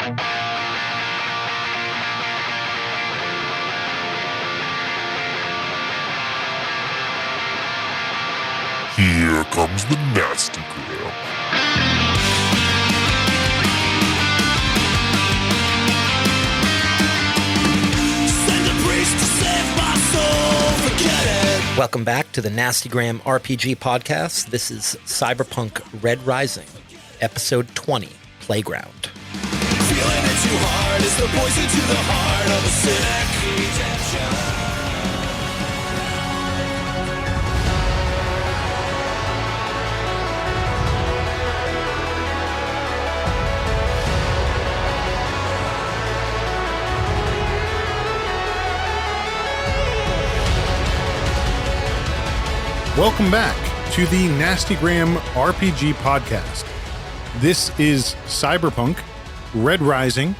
Here comes the nasty gram. Send a priest to save my soul, forget it. Welcome back to the Nastygram RPG podcast. This is Cyberpunk Red Rising, episode 20, Playground. Feeling it too hard is the poison to the heart of a cynic. Redemption. Welcome back to the Nastygram RPG podcast. This is Cyberpunk Red Rising.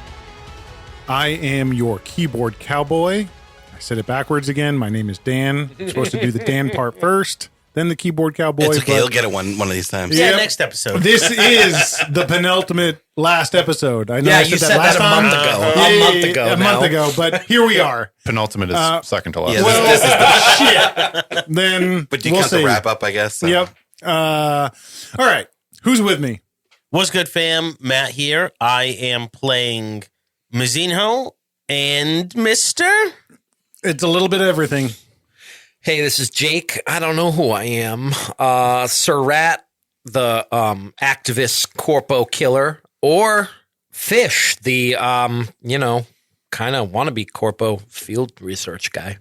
I am your keyboard cowboy. I said it backwards again. My name is Dan. I'm supposed to do the Dan part first, then the keyboard cowboy. It's okay. You'll get it one of these times. Yeah, next episode. This is the penultimate last episode. I know Yeah, I you said said last that a time. month ago. Yeah, A month ago A now. month ago, but here we are. Penultimate is second to last. Yeah, Well, this is the shit. Then but you we'll count see. the wrap up, I guess. So. Yep. All right. Who's with me? What's good, fam? Matt here. I am playing Mizinho and Mister. It's a little bit of everything. Hey, this is Jake. I don't know who I am. Sir Rat, the activist corpo killer, or Fish, the kind of wannabe corpo field research guy.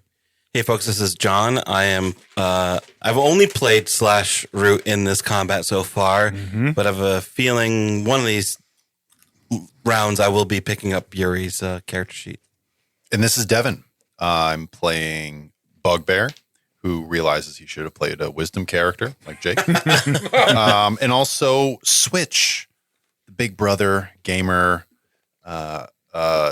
Hey, folks, this is John. I am. I've only played /root in this combat so far, but I have a feeling one of these rounds I will be picking up Yuri's character sheet. And this is Devin. I'm playing Bugbear, who realizes he should have played a wisdom character like Jake. And also Switch, the big brother, gamer,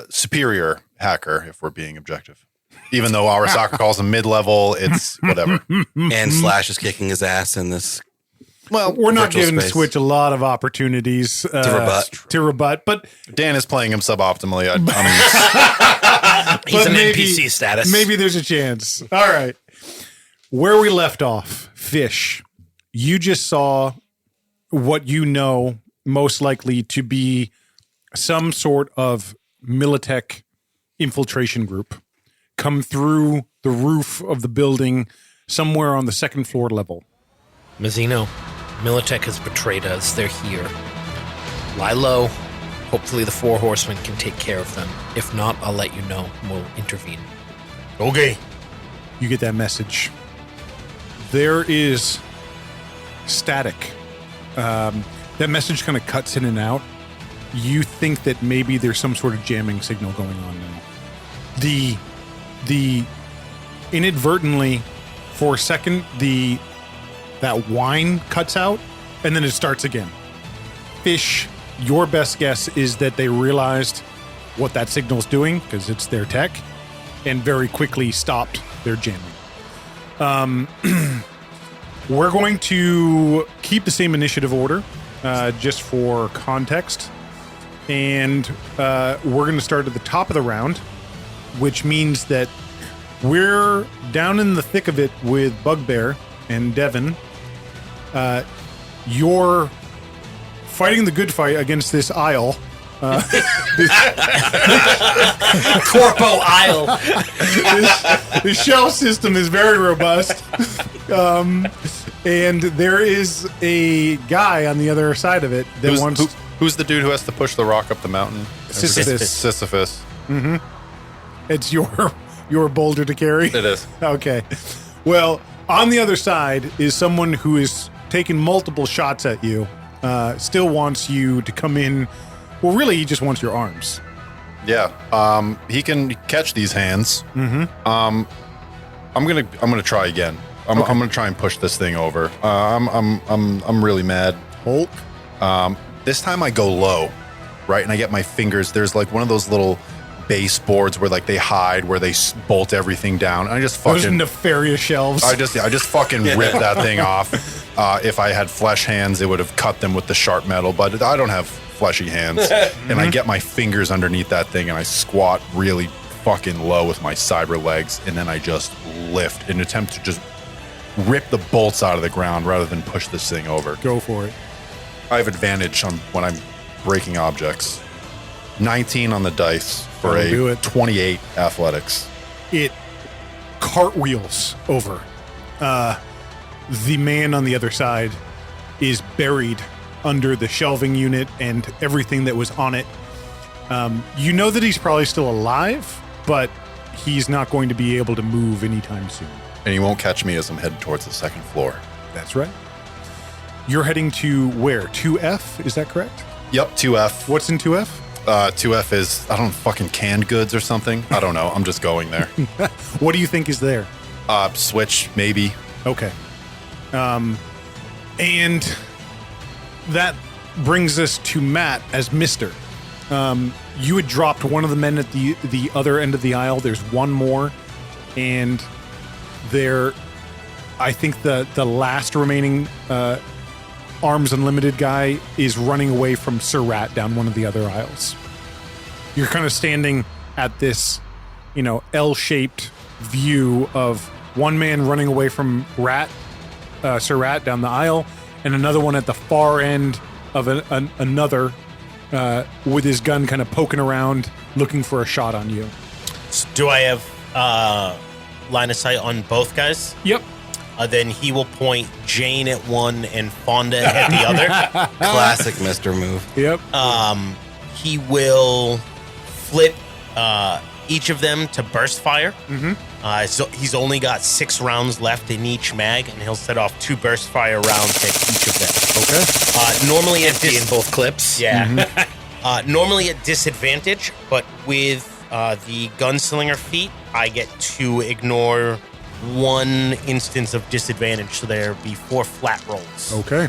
superior hacker, if we're being objective. Even though Arasaka calls him mid-level, it's whatever. And Slash is kicking his ass in this. Well, we're not virtual giving space. Switch a lot of opportunities to rebut, but Dan is playing him suboptimally. He's but an maybe- NPC status. maybe there's a chance. All right. Where we left off, Fish, you just saw what you know most likely to be some sort of Militech infiltration group come through the roof of the building somewhere on the second floor level. Mizzino, Militech has betrayed us. They're here. Lie low. Hopefully the Four Horsemen can take care of them. If not, I'll let you know and we'll intervene. Okay. You get that message. There is static. That message kind of cuts in and out. You think that maybe there's some sort of jamming signal going on now. The inadvertently, for a second, that whine cuts out, and then it starts again. Fish, your best guess is that they realized what that signal's doing, because it's their tech, and very quickly stopped their jamming. We're going to keep the same initiative order, just for context. And we're going to start at the top of the round, which means that we're down in the thick of it with Bugbear and Devin. You're fighting the good fight against this aisle. Corpo Isle. The shell system is very robust. And there is a guy on the other side of it that wants... Who's the dude who has to push the rock up the mountain? Sisyphus. Sisyphus. It's your boulder to carry? It is. Okay. Well, on the other side is someone who is taking multiple shots at you, still wants you to come in. Well, really, he just wants your arms. Yeah. He can catch these hands. I'm gonna try again. I'm gonna try and push this thing over. I'm really mad. Hulk. This time I go low, right? And I get my fingers. There's like one of those little baseboards where like they hide, where they bolt everything down. And I just Those fucking nefarious shelves. I just fucking ripped that thing off. If I had flesh hands, it would have cut them with the sharp metal, but I don't have fleshy hands, and I get my fingers underneath that thing, and I squat really fucking low with my cyber legs, and then I just lift in an attempt to just rip the bolts out of the ground rather than push this thing over. Go for it. I have advantage on when I'm breaking objects. 19 on the dice for That'll do a it. 28 athletics. It cartwheels over. The man on the other side is buried under the shelving unit and everything that was on it. You know that he's probably still alive, but he's not going to be able to move anytime soon. And he won't catch me as I'm heading towards the second floor. That's right. You're heading to where? 2F? Is that correct? Yep, 2F. What's in 2F? 2F is, I don't know, fucking canned goods or something. I don't know. I'm just going there. What do you think is there? Switch, maybe. Okay. And that brings us to Matt as Mister. You had dropped one of the men at the other end of the aisle. There's one more, and there, I think the last remaining Arms Unlimited guy is running away from Sir Rat down one of the other aisles. You're kind of standing at this, L-shaped view of one man running away from Sir Rat down the aisle, and another one at the far end of another with his gun kind of poking around, looking for a shot on you. So do I have line of sight on both guys? Yep. Then he will point Jane at one and Fonda at the other. Classic Mr. move. Yep. He will flip each of them to burst fire. So he's only got 6 rounds left in each mag, and he'll set off 2 burst fire rounds at each of them. Okay. Normally at in both clips. Yeah. Normally at disadvantage, but with the gunslinger feat, I get to ignore 1 instance of disadvantage, so there'll be 4 flat rolls. Okay.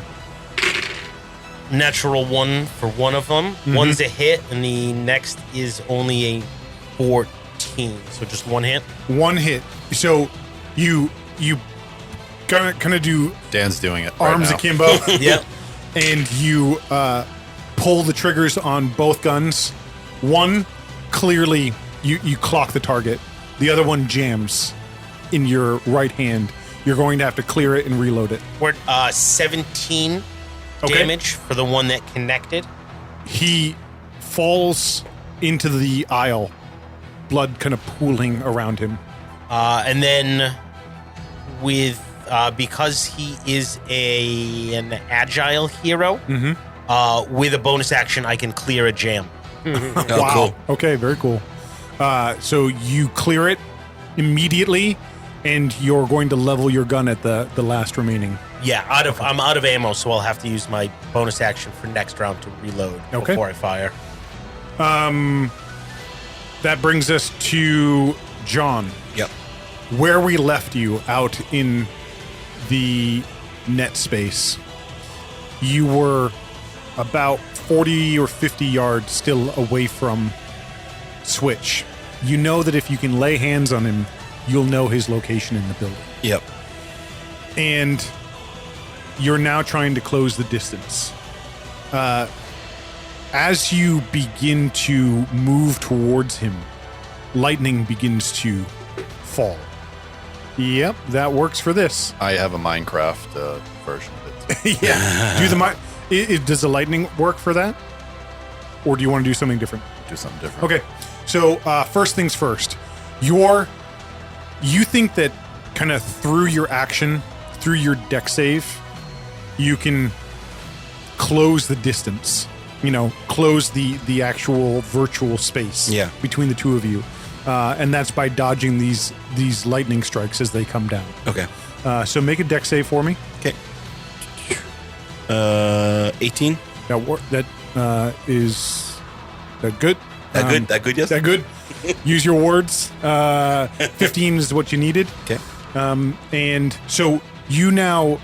Natural 1 for one of them. One's a hit, and the next is only a 14, so just 1 hit. 1 hit. So you kind of do Dan's doing it. Right arms now. akimbo. Yep. And you pull the triggers on both guns. One, clearly, you clock the target. The other one jams in your right hand. You're going to have to clear it and reload it. We're 17 Okay. damage for the one that connected. He falls into the aisle, blood kind of pooling around him. And then with because he is an agile hero, with a bonus action, I can clear a jam. Oh, cool. Okay, very cool. So you clear it immediately, and you're going to level your gun at the last remaining. Yeah, I'm out of ammo, so I'll have to use my bonus action for next round to reload before I fire. That brings us to John. Yep. Where we left you out in the net space, you were about 40 or 50 yards still away from Switch. You know that if you can lay hands on him, you'll know his location in the building. Yep. And you're now trying to close the distance. As you begin to move towards him, lightning begins to fall. Yep, that works for this. I have a Minecraft version of it. Yeah. Does the lightning work for that? Or do you want to do something different? Do something different. Okay. So, first things first. You think that kind of through your action, through your deck save, you can close the distance. Close the actual virtual space between the two of you. And that's by dodging these lightning strikes as they come down. Okay. So make a deck save for me. Okay. 18. Is that good? That good? That good, yes? That good? Use your words. 15 is what you needed. Okay. And so you're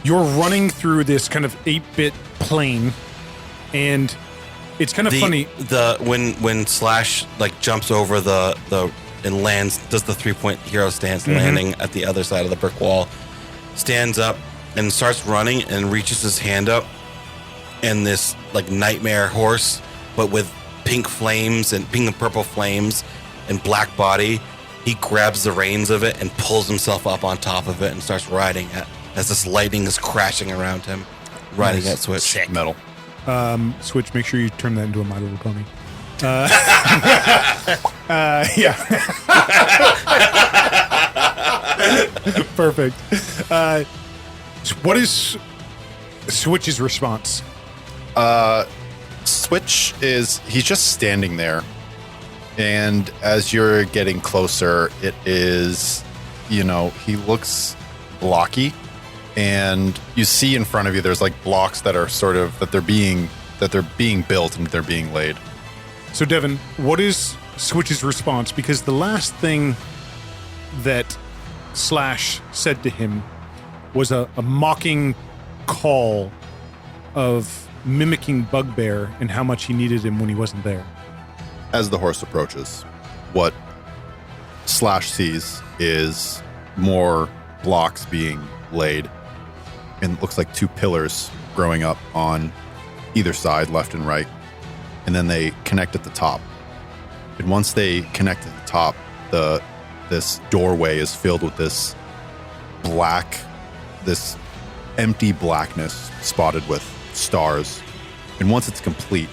running through this kind of 8-bit plane, and it's kind of funny. When Slash jumps over the and lands, does the 3-point hero stance, landing at the other side of the brick wall, stands up and starts running and reaches his hand up, and this like nightmare horse, but with pink flames and pink and purple flames and black body. He grabs the reins of it and pulls himself up on top of it and starts riding it as this lightning is crashing around him, riding at Switch. Sick. Metal. Switch, make sure you turn that into a My Little Pony. Yeah. Perfect. What is Switch's response? Switch he's just standing there. And as you're getting closer, it is, he looks blocky. And you see in front of you, there's like blocks that are sort of, that they're being built and they're being laid. So, Devin, what is Switch's response? Because the last thing that Slash said to him was a mocking call of mimicking Bugbear and how much he needed him when he wasn't there. As the horse approaches, what Slash sees is more blocks being laid, and it looks like two pillars growing up on either side, left and right, and then they connect at the top. And once they connect at the top, this doorway is filled with this empty blackness spotted with stars. And once it's complete,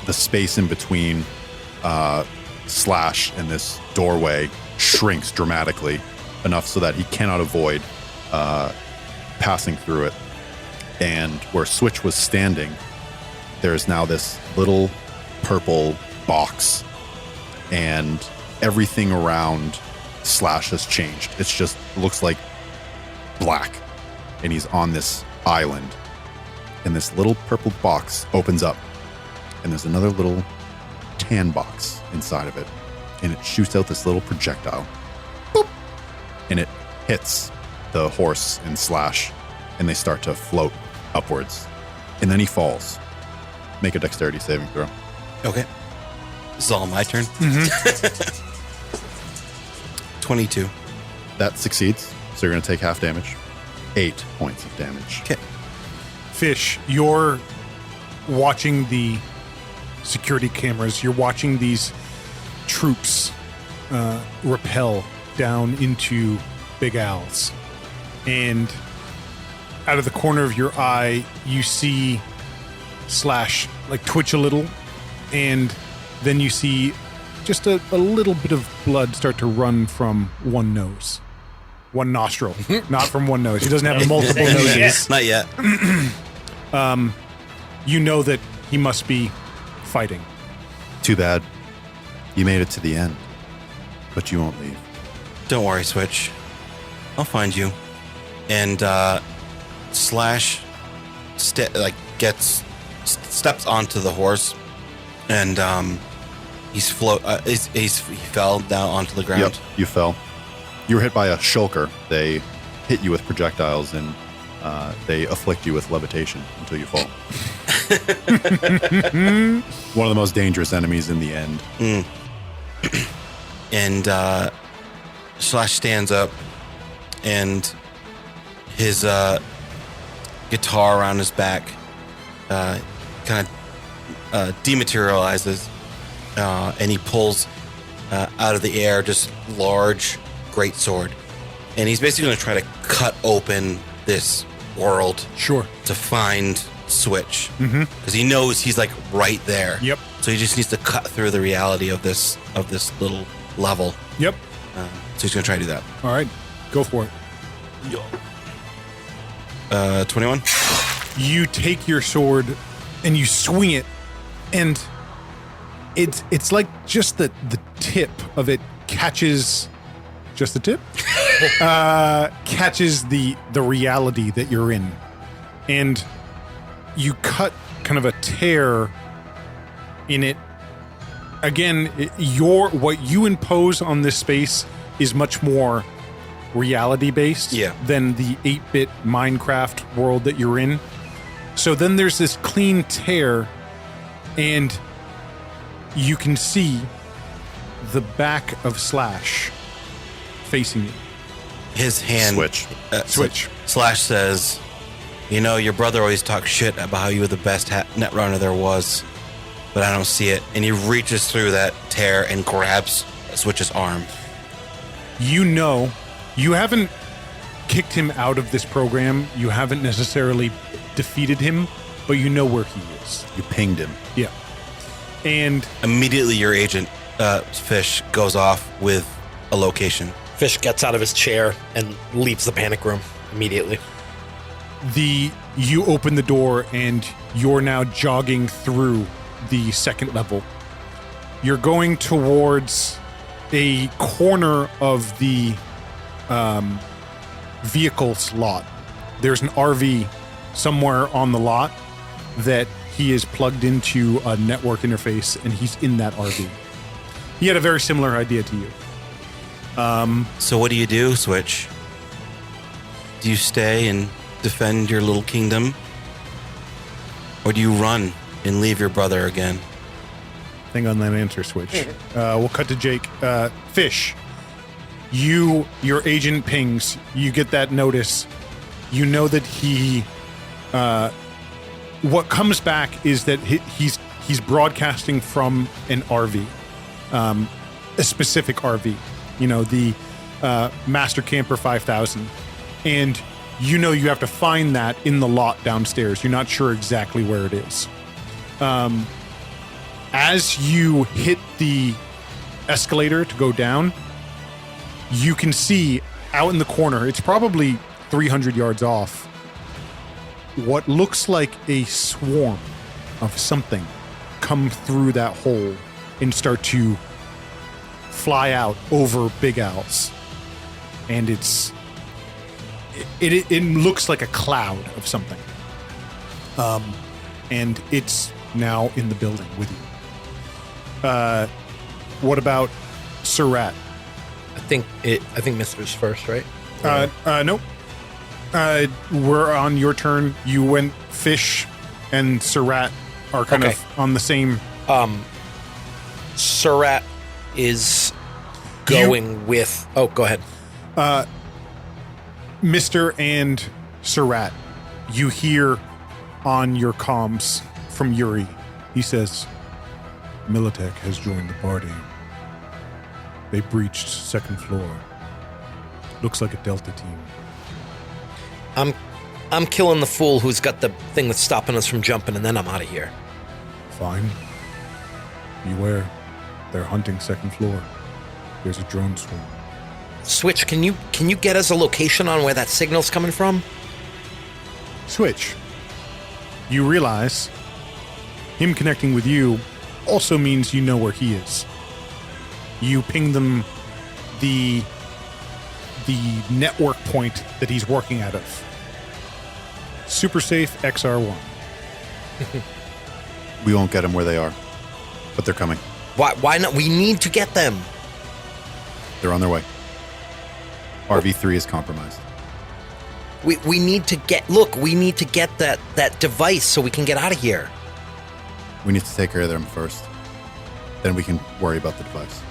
the space in between Slash and this doorway shrinks dramatically enough so that he cannot avoid passing through it. And where Switch was standing, there's now this little purple box, and everything around Slash has changed. It just looks like black, and he's on this island, and this little purple box opens up, and there's another little tan box inside of it, and it shoots out this little projectile. Boop! And it hits the horse and Slash, and they start to float upwards. And then he falls. Make a dexterity saving throw. Okay. This is all my turn. 22. That succeeds, so you're going to take half damage. 8 points of damage. Okay. Fish, you're watching the security cameras. You're watching these troops rappel down into Big Al's. And out of the corner of your eye, you see Slash like twitch a little, and then you see just a little bit of blood start to run from one nostril, not from one nose. He doesn't have multiple noses. Not yet. You know that he must be fighting. Too bad. You made it to the end, but you won't leave. Don't worry, Switch. I'll find you. And Slash steps onto the horse, and he fell down onto the ground. Yep, you fell. You were hit by a shulker. They hit you with projectiles, and they afflict you with levitation until you fall. One of the most dangerous enemies in the end. And Slash stands up, and his guitar around his back kind of dematerializes, and he pulls out of the air just large great sword, and he's basically going to try to cut open this world. Sure. To find Switch, because he knows he's like right there. Yep. So he just needs to cut through the reality of this little level. Yep. So he's going to try to do that. All right. Go for it. 21. You take your sword and you swing it, and it's like just the tip of it catches, just the tip catches the reality that you're in, and you cut kind of a tear in it. Again, what you impose on this space is much more reality based than the 8-bit Minecraft world that you're in. So then there's this clean tear, and you can see the back of Slash facing you. His hand. Switch. Slash says, You know, your brother always talks shit about how you were the best net runner there was, but I don't see it. And he reaches through that tear and grabs Switch's arm. You know, you haven't kicked him out of this program. You haven't necessarily defeated him, but you know where he is. You pinged him. Yeah. And Immediately, your agent, Fish, goes off with a location. Fish gets out of his chair and leaves the panic room immediately. you open the door and you're now jogging through the second level. You're going towards a corner of the vehicles lot. There's an RV somewhere on the lot that he is plugged into a network interface, and he's in that RV. He had a very similar idea to you. So what do you do, Switch? Do you stay and defend your little kingdom? Or do you run and leave your brother again? Hang on that answer, Switch. We'll cut to Jake. Fish, your agent pings. You get that notice. You know that he... what comes back is that he's broadcasting from an RV. A specific RV. You know, the Master Camper 5000. And you know you have to find that in the lot downstairs. You're not sure exactly where it is. As you hit the escalator to go down, you can see out in the corner, it's probably 300 yards off, what looks like a swarm of something come through that hole and start to fly out over Big Al's. And it looks like a cloud of something. And it's now in the building with you. What about Surratt? I think Mister's first, right? Nope. We're on your turn. You went Fish and Surratt are kind of on the same. Surratt is going with. Oh, go ahead. Mr. and Surratt, you hear on your comms from Yuri. He says, Militech has joined the party. They breached second floor. Looks like a Delta team. I'm killing the fool who's got the thing that's stopping us from jumping, and then I'm out of here. Fine. Beware. They're hunting second floor. There's a drone swarm. Switch, can you get us a location on where that signal's coming from? Switch. You realize him connecting with you also means you know where he is. You ping them the network point that he's working out of. Super safe XR1. We won't get them where they are, but they're coming. Why not? We need to get them. They're on their way. RV3 is compromised. We need to get that device so we can get out of here. We need to take care of them first. Then we can worry about the device.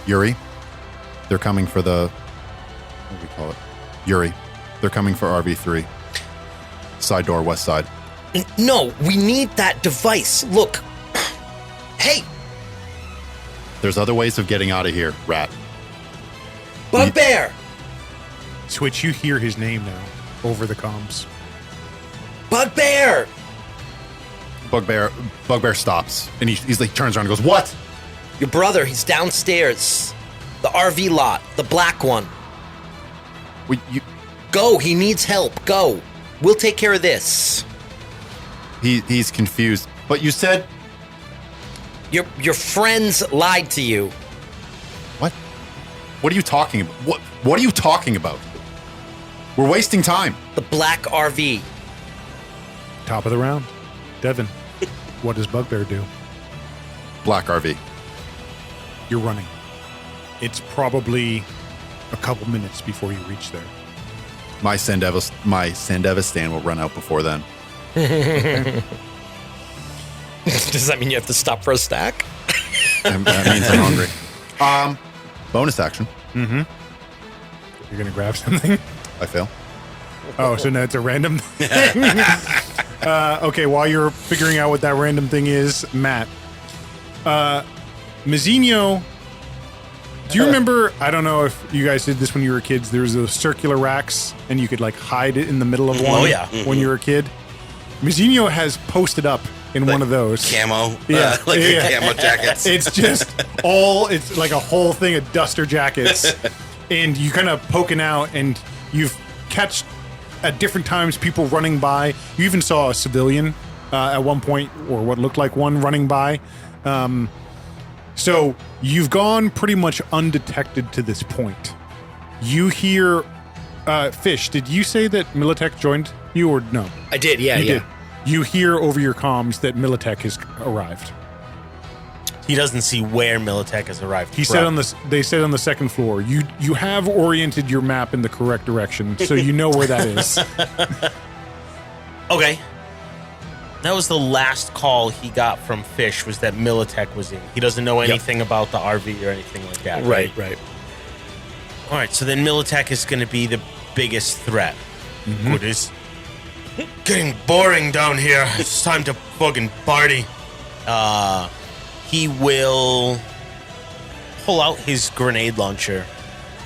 Yuri, they're coming for the... What do we call it? Yuri, they're coming for RV3. Side door, west side. No, we need that device. Look. Hey, There's other ways of getting out of here, Rat. Bugbear! Switch, you hear his name now over the comms. Bugbear! Bugbear stops. And he's like, turns around and goes, what? Your brother, he's downstairs. The RV lot, the black one. Go, he needs help. Go. We'll take care of this. He's confused. But you said... Your friends lied to you. What? What are you talking about? What are you talking about? We're wasting time. The black RV. Top of the round. Devin, what does Bugbear do? Black RV. You're running. It's probably a couple minutes before you reach there. My Sandeva stand will run out before then. Does that mean you have to stop for a stack? That means I'm hungry. Bonus action. You're going to grab something? I fail. Oh, so now it's a random thing. Okay, while you're figuring out what that random thing is, Matt, Mazzinho, do you remember? I don't know if you guys did this when you were kids. There was those circular racks, and you could like hide it in the middle of one. Oh, yeah. When you were a kid. Mazzinho has posted up in one of those. Camo. Yeah. Camo jackets. It's just it's like a whole thing of duster jackets. And you kind of poking out, and you've catch at different times people running by. You even saw a civilian at one point, or what looked like one running by. So you've gone pretty much undetected to this point. You hear, Fish, did you say that Militech joined you or no? I did, yeah, You yeah. did. You hear over your comms that Militech has arrived. He doesn't see where Militech has arrived. He said they said on the second floor. You have oriented your map in the correct direction, so you know where that is. Okay. That was the last call he got from Fish, was that Militech was in. He doesn't know anything about the RV or anything like that. Right. All right, so then Militech is going to be the biggest threat. Good, it's getting boring down here. It's time to fucking party. He will pull out his grenade launcher.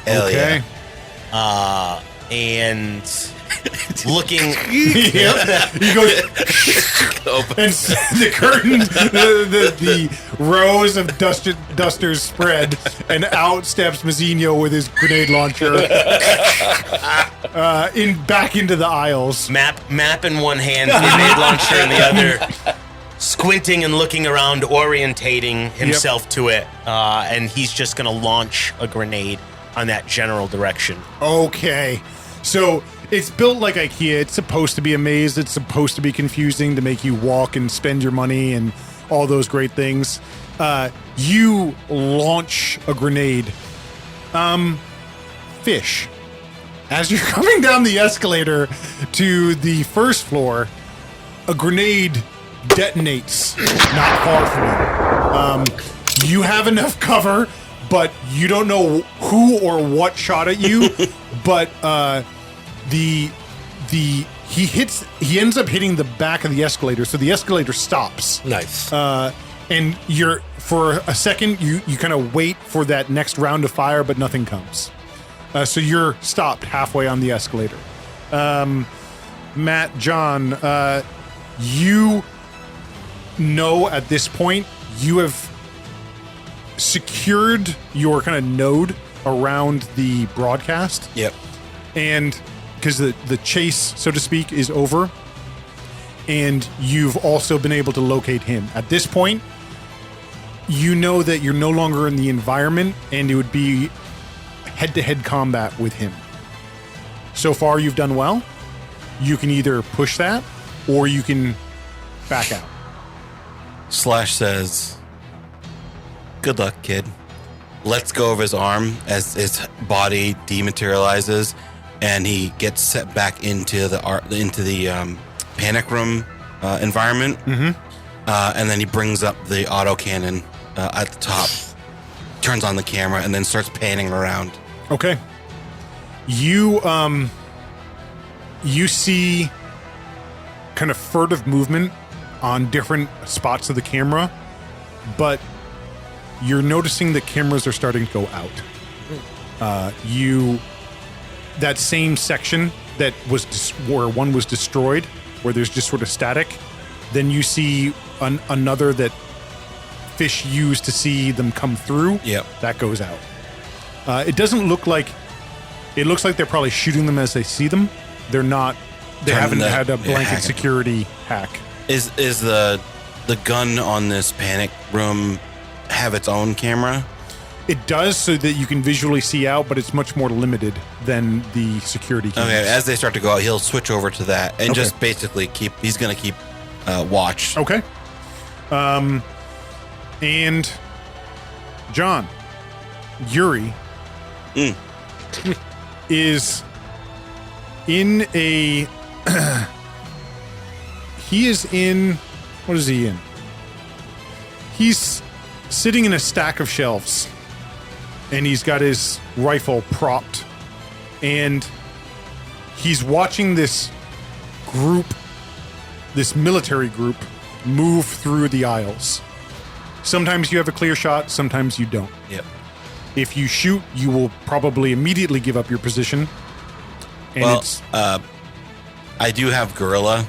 Hell Okay. And looking... He goes, and the curtains, the rows of dusters spread, and out steps Mazzinho with his grenade launcher back into the aisles. Map in one hand, grenade launcher in the other, squinting and looking around, orientating himself to it, and he's just going to launch a grenade on that general direction. Okay, so it's built like IKEA. It's supposed to be a maze. It's supposed to be confusing to make you walk and spend your money and all those great things. You launch a grenade. Fish. As you're coming down the escalator to the first floor, a grenade detonates not far from you. You have enough cover, but you don't know who or what shot at you. But he ends up hitting the back of the escalator, so the escalator stops. Nice. And you're for a second you kind of wait for that next round of fire, but nothing comes. So you're stopped halfway on the escalator. Matt, John, you know at this point you have secured your kind of node around the broadcast. Yep. And because the chase, so to speak, is over, and you've also been able to locate him. At this point, you know that you're no longer in the environment, and it would be head-to-head combat with him. So far, you've done well. You can either push that, or you can back out. Slash says, "Good luck, kid." Lets go of his arm as his body dematerializes, and he gets set back into the panic room environment. And then he brings up the autocannon at the top, turns on the camera, and then starts panning around. Okay. You see kind of furtive movement on different spots of the camera, but you're noticing the cameras are starting to go out. That same section that was where one was destroyed, where there's just sort of static, then you see another that Fish used to see them come through. Yep. That goes out. It doesn't look like... It looks like they're probably shooting them as they see them. They're not... They haven't had a blanket security hack. Is the gun on this panic room have its own camera? It does, so that you can visually see out, but it's much more limited than the security cameras. Okay, as they start to go out, he'll switch over to that and just basically he's going to keep watch. Okay. And John, Yuri is in a... he is in... What is he in? He's sitting in a stack of shelves, and he's got his rifle propped, and he's watching this group, this military group, move through the aisles. Sometimes you have a clear shot, sometimes you don't. Yep. If you shoot, you will probably immediately give up your position. And Well, it's I do have Gorilla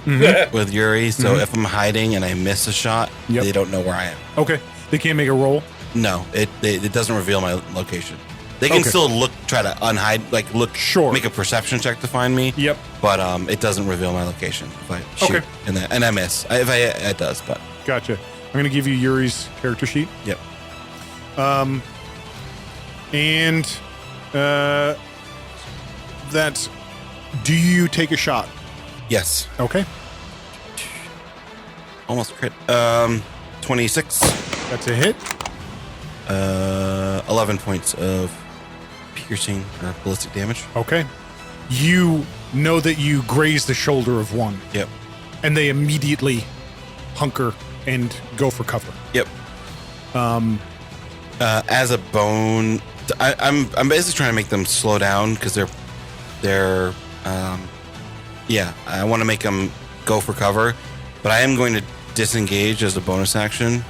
with Yuri, so if I'm hiding and I miss a shot, Yep. they don't know where I am. okay. They can't make a roll. No, it doesn't reveal my location. They can Okay. still look, try to unhide, like look, Sure. make a perception check to find me. Yep. But it doesn't reveal my location if I shoot Okay. and I miss. It does, but Gotcha. I'm going to give you Yuri's character sheet. yep. And that's. Do you take a shot? Yes, Okay. almost crit. 26. That's a hit. 11 points of piercing or ballistic damage. Okay. You know that you graze the shoulder of one, Yep. and they immediately hunker and go for cover. Yep. As a bone, I'm basically trying to make them slow down because they're I want to make them go for cover, but I am going to disengage as a bonus action,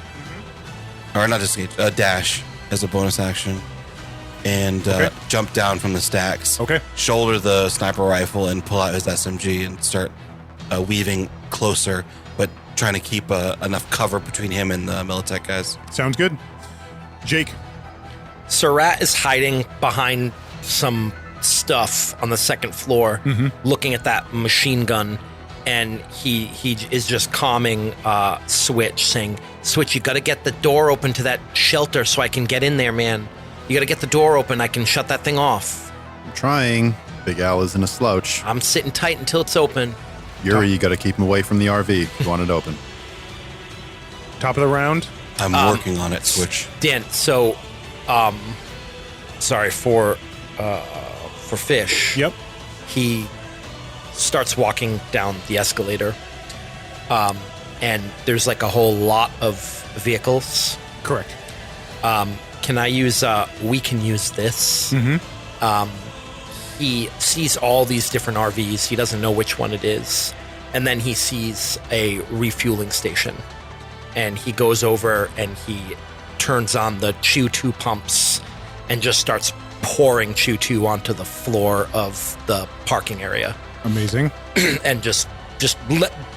or not disengage, dash as a bonus action, and jump down from the stacks. Okay. Shoulder the sniper rifle and pull out his SMG and start weaving closer, but trying to keep enough cover between him and the Militech guys. Sounds good. Jake. Surratt is hiding behind some stuff on the second floor, looking at that machine gun, and he is just calming Switch, saying, "Switch, you got to get the door open to that shelter so I can get in there, man. You got to get the door open. I can shut that thing off. I'm trying. Big Al isn't a slouch. I'm sitting tight until it's open." Yuri, you got to keep him away from the RV if you want it open. Top of the round. I'm working on it, Switch. Dan, so, sorry for Fish. Yep. He starts walking down the escalator, and there's like a whole lot of vehicles. Correct. Can I use? We can use this. He sees all these different RVs. He doesn't know which one it is, and then he sees a refueling station, and he goes over and he turns on the Chew 2 pumps and just starts pouring Chew 2 onto the floor of the parking area, Amazing. and just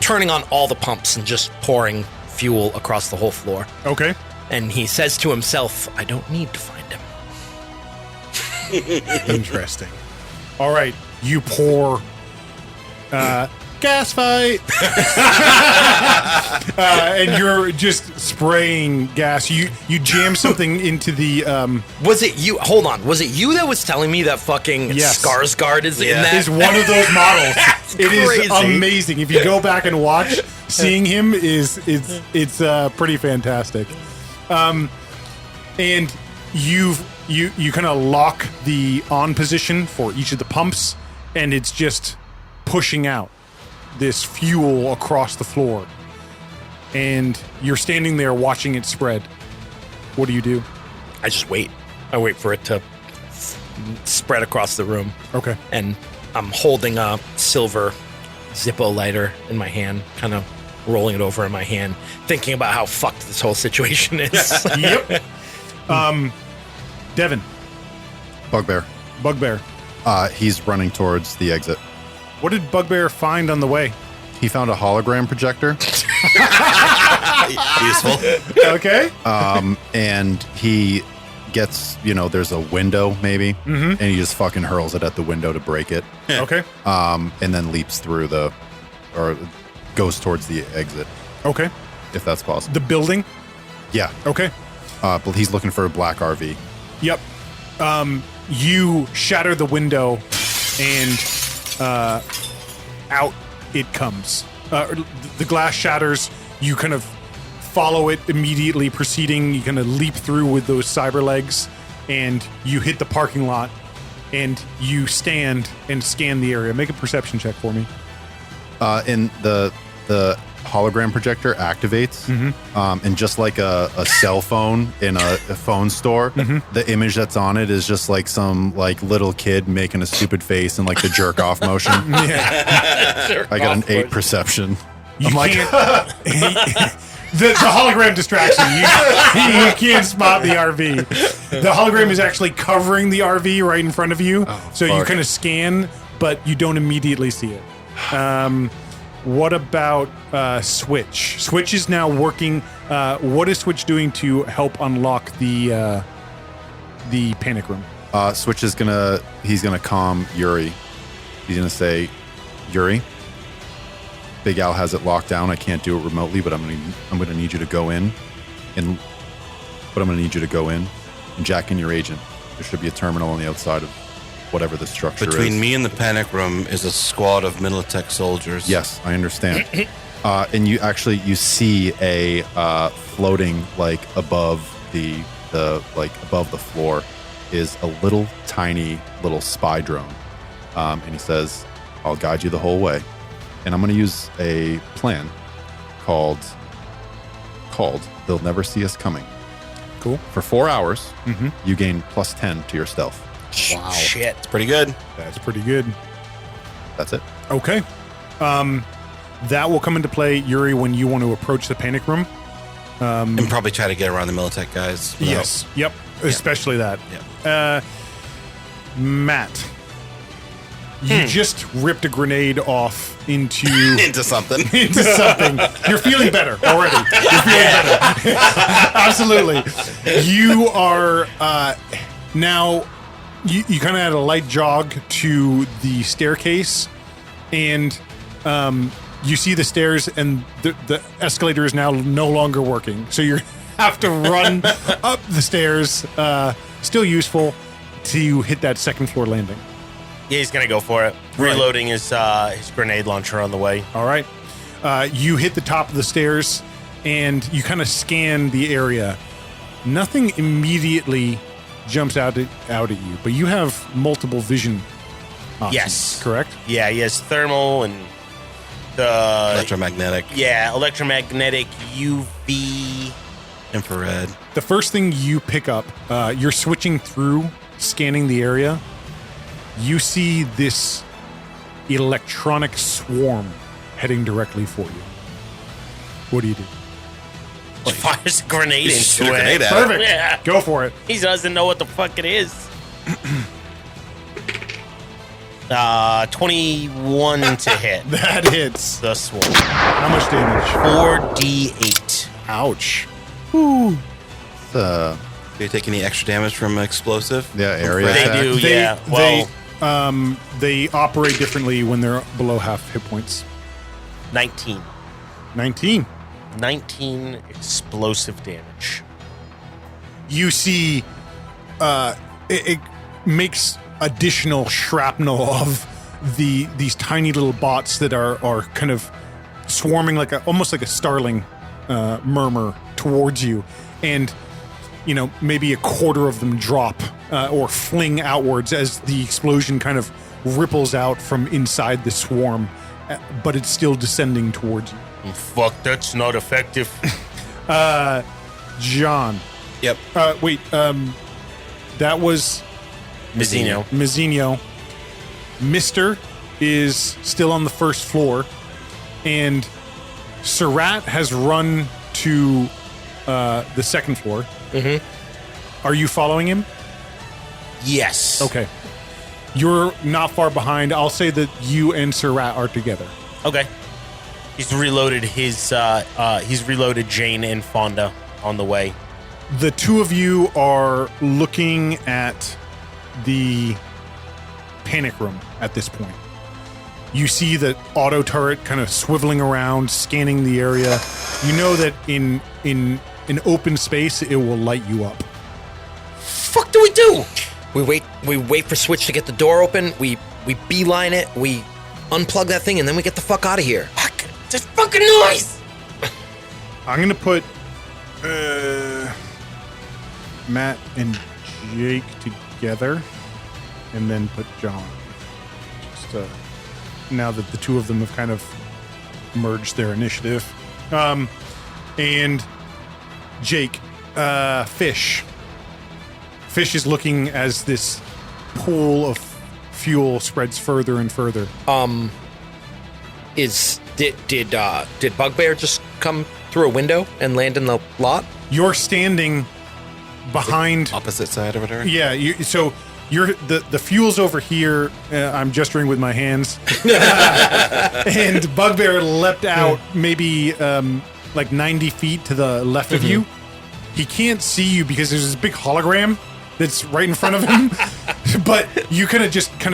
turning on all the pumps and just pouring fuel across the whole floor. Okay. And he says to himself, "I don't need to find him." Interesting. All right. You pour gas fight. And you're just spraying gas. You jam something into the Was it you? Hold on. Was it you that was telling me that fucking Yes. Skarsgård is in that? is one of those models. It is crazy. amazing. If you go back and watch, seeing him it's pretty fantastic. And you kind of lock the on position for each of the pumps, and it's just pushing out this fuel across the floor. And you're standing there watching it spread. What do? I just wait. I wait for it to spread across the room. Okay. And I'm holding a silver Zippo lighter in my hand, kind of rolling it over in my hand, thinking about how fucked this whole situation is. Yep. Devin. Bugbear. Bugbear. He's running towards the exit. What did Bugbear find on the way? He found a hologram projector. Useful. Okay. And he gets, there's a window maybe, and he just fucking hurls it at the window to break it, Okay. and then leaps through or goes towards the exit, Okay. if that's possible. The building. Yeah. Okay. But he's looking for a black RV. Yep. You shatter the window, and out it comes. The glass shatters. You kind of follow it immediately, proceeding. You kind of leap through with those cyber legs, and you hit the parking lot, and you stand and scan the area. Make a perception check for me. In the hologram projector activates, and just like a cell phone in a phone store, the image that's on it is just like some like little kid making a stupid face and like the jerk off motion. I got an 8 perception. You can't. The hologram distracts you. You can't spot the RV. The hologram is actually covering the RV right in front of you, so you fuck. kind of scan, but you don't immediately see it. What about Switch? Switch is now working. What is Switch doing to help unlock the panic room? Switch is he's gonna calm Yuri. He's gonna say, Yuri, Big Al has it locked down. I can't do it remotely, but I'm gonna need you to go in, and jack in your agent. There should be a terminal on the outside of whatever the structure is. Between me and the panic room is a squad of Militech soldiers. Yes, I understand. And you see a floating like above the floor is a little tiny little spy drone, and he says, "I'll guide you the whole way." And I'm going to use a plan called They'll Never See Us Coming. Cool. For 4 hours, you gain +10 to your stealth. Wow. Shit. It's pretty good. That's pretty good. That's it. Okay. That will come into play, Yuri, when you want to approach the panic room. And probably try to get around the Militech guys. Yes. Yep. Especially that. Yeah. Matt, you just ripped a grenade off into Into something. into something. You're feeling better already. You're feeling better. Absolutely. You are now. You kind of had a light jog to the staircase, and you see the stairs, and the escalator is now no longer working. So you have to run up the stairs. Still useful to hit that second floor landing. Yeah, he's gonna go for it. Reloading his grenade launcher on the way. All right. You hit the top of the stairs, and you kind of scan the area. Nothing immediately jumps out at you, but you have multiple vision options. Yes. Correct? Yeah, he has thermal and the Electromagnetic, electromagnetic, UV. infrared. The first thing you pick up, you're switching through, scanning the area. You see this electronic swarm heading directly for you. What do you do? Fires a grenade You into shoot a it. grenade at it. Perfect. Yeah. Go for it. He doesn't know what the fuck it is. 21 to hit. That hits. The swarm. How much damage? 4d8. Ouch. Do you take any extra damage from explosive? Area They attack. do, yeah. Well, They operate differently when they're below half hit points. 19. 19. 19 explosive damage. You see it makes additional shrapnel of these tiny little bots that are kind of swarming almost like a starling murmur towards you, and maybe a quarter of them drop or fling outwards as the explosion kind of ripples out from inside the swarm, but it's still descending towards you. Fuck, that's not effective. John. Yep. Wait, that was Mizzino. Mizzino. Mister is still on the first floor, and Surratt has run to the second floor. Mhm. Are you following him? Yes. Okay. You're not far behind. I'll say that you and Surratt are together. Okay. He's reloaded Jane and Fonda on the way. The two of you are looking at the panic room at this point. You see the auto turret kind of swiveling around, scanning the area. You know that in an open space, it will light you up. Fuck do we do? We wait for Switch to get the door open. We beeline it. We unplug that thing, and then we get the fuck out of here. Fuck. Just fucking noise. I'm gonna put Matt and Jake together, and then put John. Just now that the two of them have kind of merge their initiative. And Jake, Fish. Fish is looking as this pool of fuel spreads further and further. Did Bugbear just come through a window and land in the lot? You're standing behind. Opposite side or whatever. Yeah. So you're the fuel's over here. I'm gesturing with my hands, and Bugbear leapt out maybe like 90 feet to the left of you. He can't see you because there's this big hologram that's right in front of him. But you kind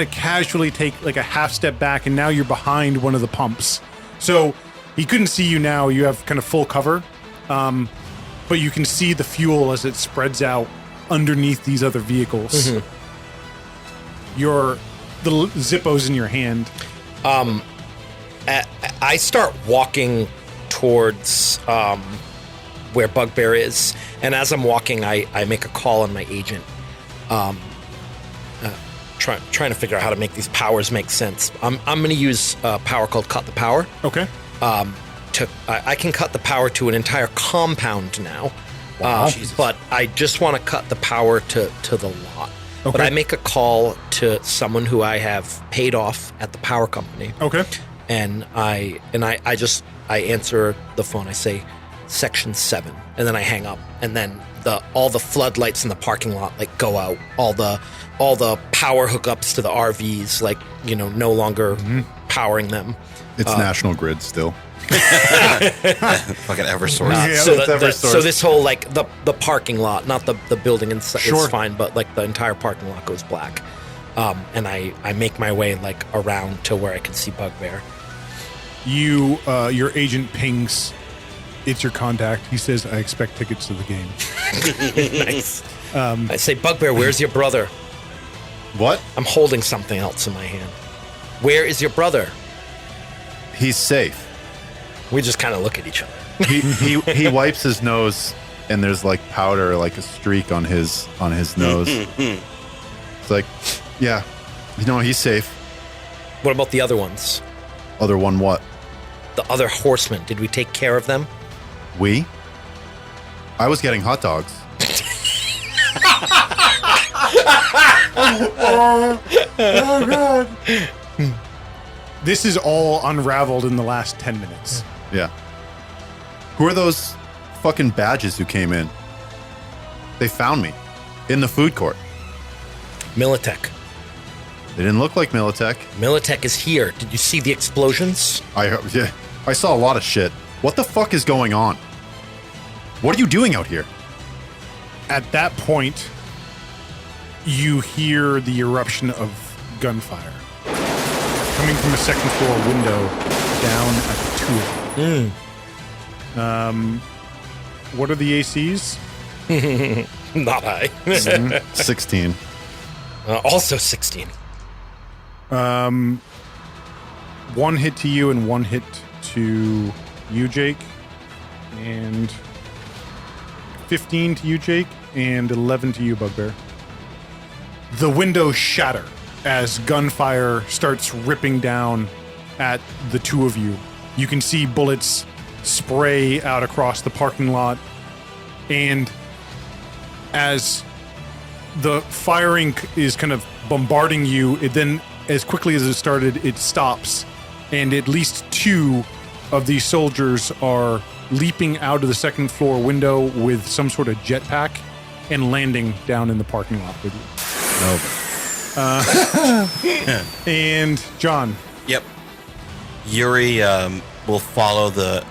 of casually take like a half step back, and now you're behind one of the pumps. So he couldn't see you now. You have kind of full cover, but you can see the fuel as it spreads out underneath these other vehicles. The Zippo's in your hand. I start walking towards where Bugbear is, and as I'm walking, I make a call on my agent, trying to figure out how to make these powers make sense. I'm going to use a power called Cut the Power. Okay. I can cut the power to an entire compound now, but I just want to cut the power to the lot. Okay. But I make a call to someone who I have paid off at the power company. Okay. And I answer the phone. I say Section 7, and then I hang up. And then all the floodlights in the parking lot like go out. All the power hookups to the RVs no longer powering them. It's National Grid still. Fucking Eversource. So this whole the parking lot, not the building inside, sure, is fine, but the entire parking lot goes black. And I make my way around to where I can see Bugbear. Your agent pings. It's your contact. He says, "I expect tickets to the game." Nice. I say, Bugbear, where's your brother? What? I'm holding something else in my hand. Where is your brother? He's safe. We just kind of look at each other. He wipes his nose, and there's like powder, like a streak on his nose. It's like, yeah, he's safe. What about the other ones? Other one what? The other horsemen. Did we take care of them? I was getting hot dogs. Oh God. This is all unraveled in the last 10 minutes. Yeah. Who are those fucking badges who came in? They found me in the food court. Militech. They didn't look like Militech. Militech is here. Did you see the explosions? I saw a lot of shit. What the fuck is going on? What are you doing out here? At that point, you hear the eruption of gunfire coming from a second floor window down at the two of you. What are the ACs? Not high. 16. Also 16. One hit to you and one hit to you, Jake. And 15 to you, Jake. And 11 to you, Bugbear. The windows shatter as gunfire starts ripping down at the two of you. You can see bullets spray out across the parking lot. And as the firing is kind of bombarding you, it then, as quickly as it started, it stops. And at least two of these soldiers are leaping out of the second floor window with some sort of jetpack and landing down in the parking lot with you. And John. Yep. Yuri will follow the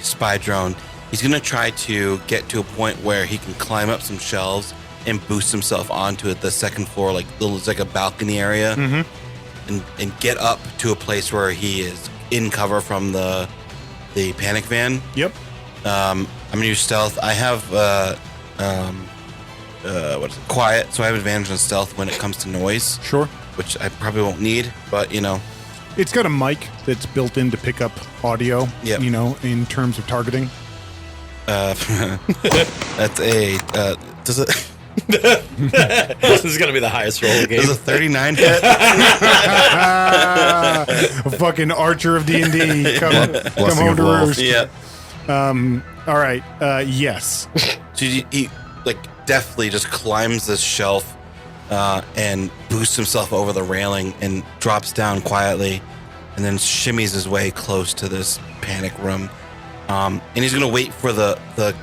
spy drone. He's going to try to get to a point where he can climb up some shelves and boost himself onto the second floor, it's like a balcony area, and get up to a place where he is in cover from the panic van. Yep. I'm gonna use stealth. I have what is it? Quiet, so I have advantage on stealth when it comes to noise. Sure. Which I probably won't need, but It's got a mic that's built in to pick up audio. Yep. In terms of targeting. That's a does it? This is gonna be the highest roll of the There's game. a 39 hit. A fucking archer of D&D. Come Blessing home of to wealth. roost. Yeah. All right. Yes. So he like deftly just climbs this shelf and boosts himself over the railing and drops down quietly, and then shimmies his way close to this panic room. And he's gonna wait for the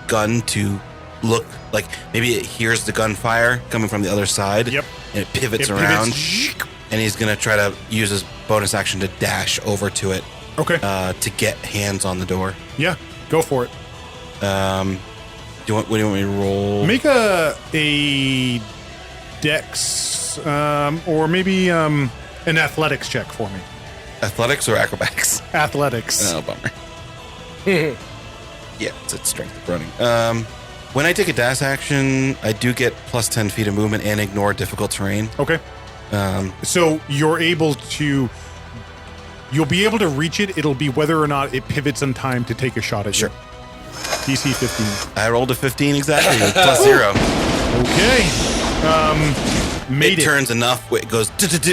gun to look like maybe it hears the gunfire coming from the other side. Yep. And it pivots It around, pivots. and he's gonna try to use his bonus action to dash over to it Okay. to get hands on the door. Yeah. Go for it. What do you want me to roll? Make a dex or maybe an athletics check for me. Athletics or acrobatics? Athletics. Oh, bummer. Yeah, it's strength of running. When I take a dash action, I do get plus 10 feet of movement and ignore difficult terrain. Okay. So you'll be able to reach it. It'll be whether or not it pivots in time to take a shot at Sure. you. DC 15. I rolled a 15 exactly, plus 0. Okay. Made it. Turns enough, it goes,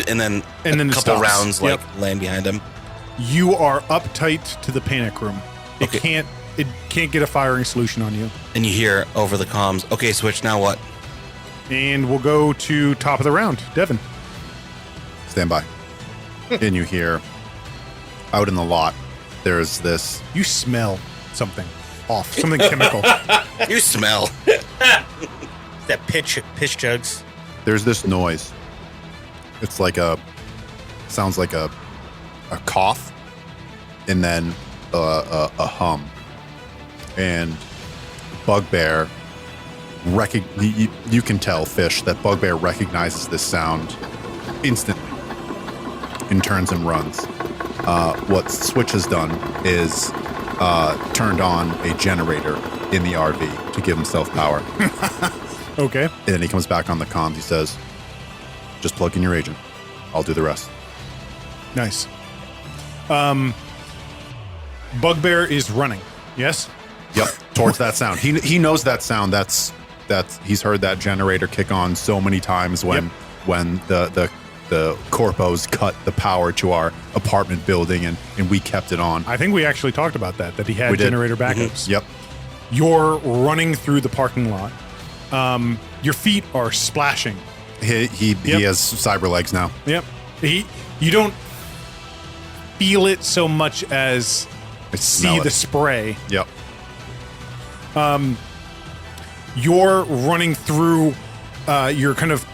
and then And then a it couple stops. rounds Yep. land behind him. You are uptight to the panic room. It Okay. can't get a firing solution on you. And you hear over the comms, okay, Switch, now what? And we'll go to top of the round. Devin. Stand by. And you hear out in the lot, there's this. You smell something off. Something chemical. You smell. That piss jugs. There's this noise. It's like sounds like a cough, and then a hum. And Bugbear, you can tell, Fish, that Bugbear recognizes this sound instantly and turns and runs. What Switch has done is turned on a generator in the RV to give himself power. Okay. And then he comes back on the comms. He says, just plug in your agent. I'll do the rest. Nice. Bugbear is running. Yes? Yep. Towards that sound. He knows that sound. That's he's heard that generator kick on so many times when the corpos cut the power to our apartment building and we kept it on. I think we actually talked about that he had We did. generator backups. Yep. You're running through the parking lot. Your feet are splashing. He Yep. has cyber legs now. Yep. You don't feel it so much as I see smell the it. spray. Yep. You're running through, you're kind of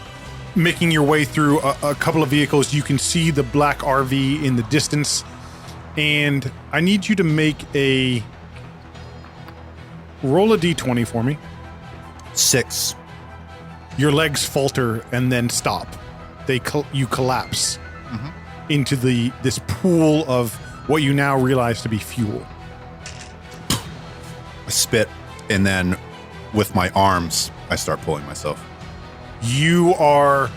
making your way through a couple of vehicles. You can see the black RV in the distance. And I need you to make roll a d20 for me. 6. Your legs falter and then stop. You collapse into this pool of what you now realize to be fuel. I spit, and then with my arms, I start pulling myself. You are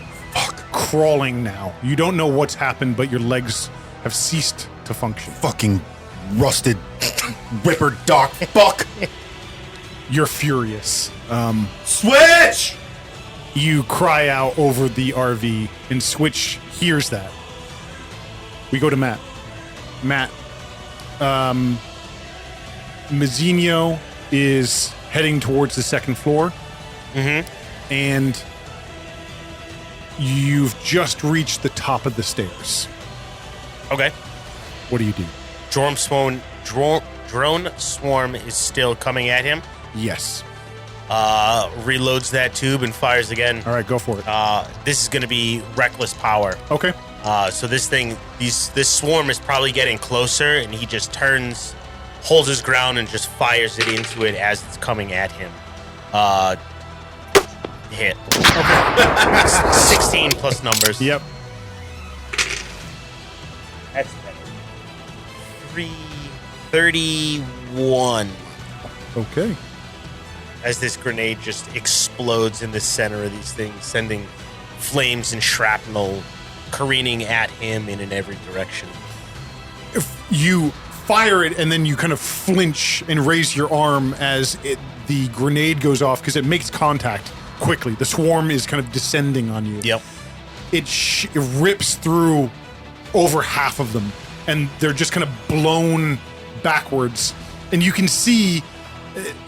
crawling now. You don't know what's happened, but your legs have ceased to function. Fucking rusted ripper doc fuck. You're furious. Switch! You cry out over the RV, and Switch hears that. We go to Matt. Matt, Mazzinho is heading towards the second floor. And you've just reached the top of the stairs. Okay. What do you do? Drone swarm is still coming at him. Yes. Reloads that tube and fires again. All right, go for it. This is going to be reckless power. Okay. So this swarm is probably getting closer, and he just turns, holds his ground, and just fires it into it as it's coming at him. Hit. Okay. 16 plus numbers. Yep. That's better. 31. Okay. As this grenade just explodes in the center of these things, sending flames and shrapnel careening at him in every direction. If you fire it and then you kind of flinch and raise your arm as the grenade goes off because it makes contact quickly. The swarm is kind of descending on you. Yep. It rips through over half of them, and they're just kind of blown backwards. And you can see,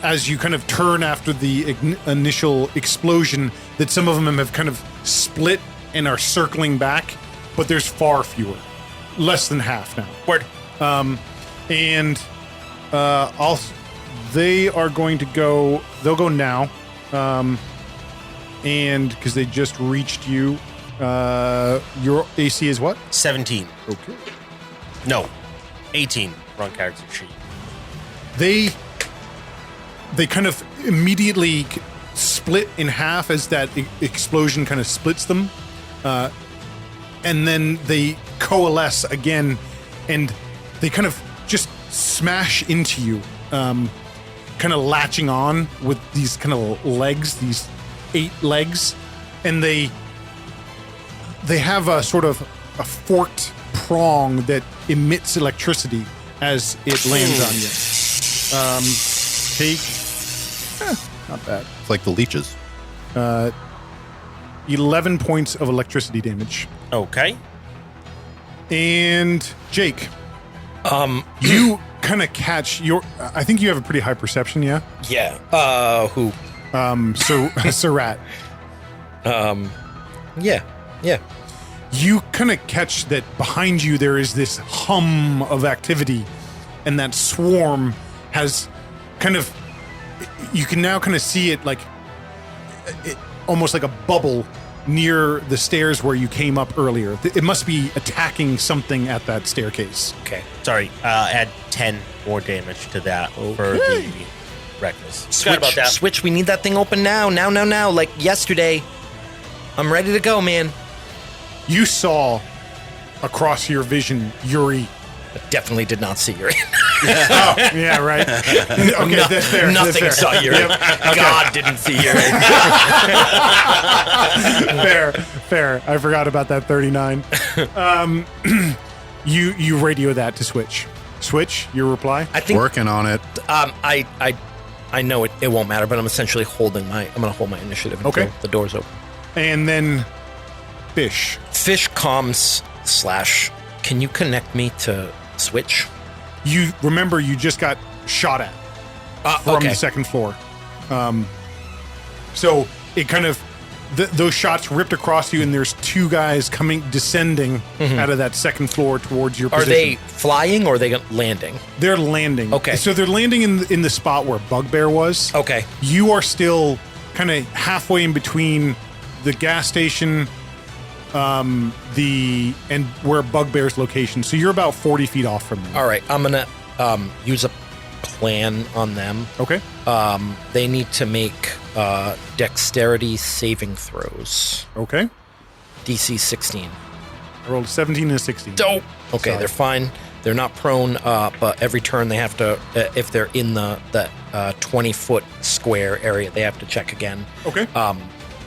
as you kind of turn after the initial explosion, that some of them have kind of split and are circling back, but there's far fewer. Less than half now. Word. And they are going to go. They'll go now, and because they just reached you, your AC is what? 17. Okay. No, 18. Wrong character sheet. They kind of immediately split in half as that explosion kind of splits them, and then they coalesce again, and they kind of just smash into you, kind of latching on with these kind of legs, these 8 legs, and they have a sort of a forked prong that emits electricity as it lands on you. Take not bad. It's like the leeches. 11 points of electricity damage. Okay. And Jake, you kind of catch your. I think you have a pretty high perception, yeah. Yeah. Who? Surat. Yeah. Yeah. You kind of catch that behind you there is this hum of activity, and that swarm has kind of. You can now kind of see it like, almost like a bubble near the stairs where you came up earlier. It must be attacking something at that staircase. Okay. Sorry. Add 10 more damage to that for the reckless. Forgot about that. Switch. We need that thing open now. Now. Like yesterday. I'm ready to go, man. You saw across your vision Yuri. I definitely did not see Yuri. Oh, yeah, right. Okay, that's fair. Nothing that's fair. saw Yuri. God didn't see Yuri. Fair. I forgot about that 39. You radio that to Switch. Switch, your reply? I think Working on it. I know it won't matter, but I'm essentially I'm gonna hold my initiative until Okay. the door's open. And then Fish. Fish comms / can you connect me to Switch? You remember you just got shot at from okay. the second floor. So it kind of those shots ripped across you, and there's 2 guys descending out of that second floor towards your Are position. they flying or are they landing? They're landing. Okay. So they're landing in the spot where Bugbear was. Okay. You are still kind of halfway in between the gas station, and where Bugbear's location. So you're about 40 feet off from them. All right. I'm gonna use a plan on them. Okay. They need to make dexterity saving throws. Okay. DC 16. I rolled a 17 and a 16. Dope. Okay, Sorry. they're fine. They're not prone, but every turn they have to, if they're in the 20-foot square area, they have to check again. Okay.